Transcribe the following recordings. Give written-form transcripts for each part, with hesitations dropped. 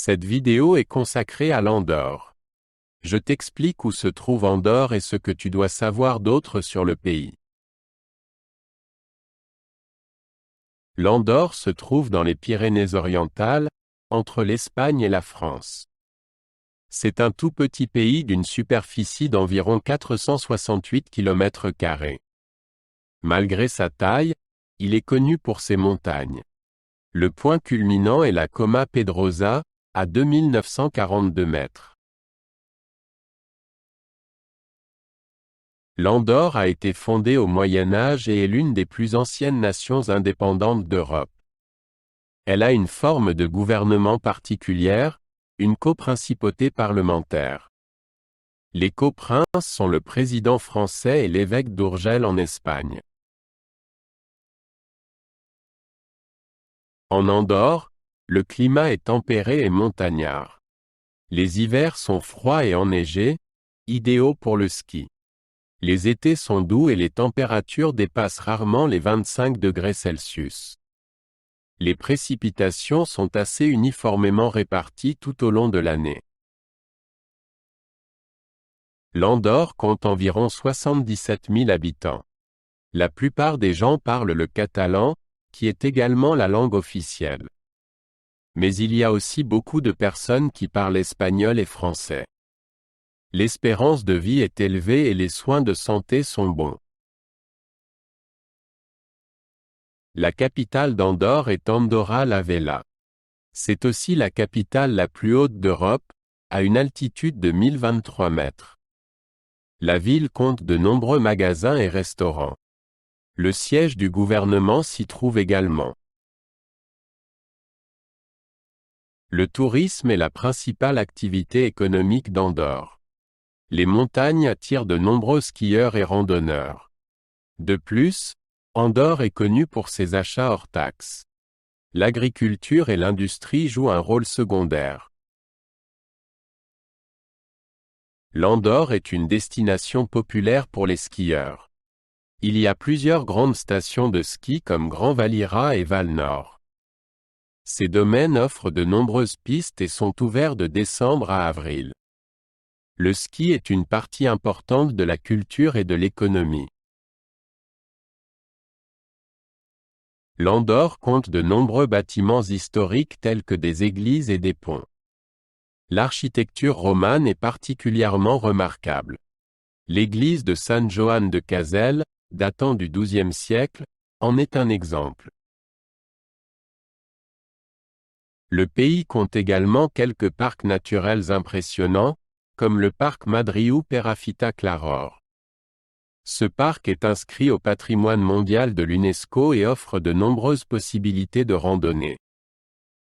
Cette vidéo est consacrée à l'Andorre. Je t'explique où se trouve Andorre et ce que tu dois savoir d'autre sur le pays. L'Andorre se trouve dans les Pyrénées-Orientales, entre l'Espagne et la France. C'est un tout petit pays d'une superficie d'environ 468 km². Malgré sa taille, il est connu pour ses montagnes. Le point culminant est la Coma Pedrosa, à 2942 mètres. L'Andorre a été fondée au Moyen Âge et est l'une des plus anciennes nations indépendantes d'Europe. Elle a une forme de gouvernement particulière, une coprincipauté parlementaire. Les coprinces sont le président français et l'évêque d'Urgell en Espagne. En Andorre, le climat est tempéré et montagnard. Les hivers sont froids et enneigés, idéaux pour le ski. Les étés sont doux et les températures dépassent rarement les 25 degrés Celsius. Les précipitations sont assez uniformément réparties tout au long de l'année. L'Andorre compte environ 77 000 habitants. La plupart des gens parlent le catalan, qui est également la langue officielle. Mais il y a aussi beaucoup de personnes qui parlent espagnol et français. L'espérance de vie est élevée et les soins de santé sont bons. La capitale d'Andorre est Andorra la Vella. C'est aussi la capitale la plus haute d'Europe, à une altitude de 1023 mètres. La ville compte de nombreux magasins et restaurants. Le siège du gouvernement s'y trouve également. Le tourisme est la principale activité économique d'Andorre. Les montagnes attirent de nombreux skieurs et randonneurs. De plus, Andorre est connue pour ses achats hors taxes. L'agriculture et l'industrie jouent un rôle secondaire. L'Andorre est une destination populaire pour les skieurs. Il y a plusieurs grandes stations de ski comme Grand Valira et Val Nord. Ces domaines offrent de nombreuses pistes et sont ouverts de décembre à avril. Le ski est une partie importante de la culture et de l'économie. L'Andorre compte de nombreux bâtiments historiques tels que des églises et des ponts. L'architecture romane est particulièrement remarquable. L'église de San Joan de Caselle, datant du XIIe siècle, en est un exemple. Le pays compte également quelques parcs naturels impressionnants, comme le parc Madriu Perafita Claror. Ce parc est inscrit au patrimoine mondial de l'UNESCO et offre de nombreuses possibilités de randonnée.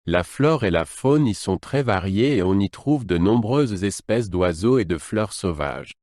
La flore et la faune y sont très variées et on y trouve de nombreuses espèces d'oiseaux et de fleurs sauvages.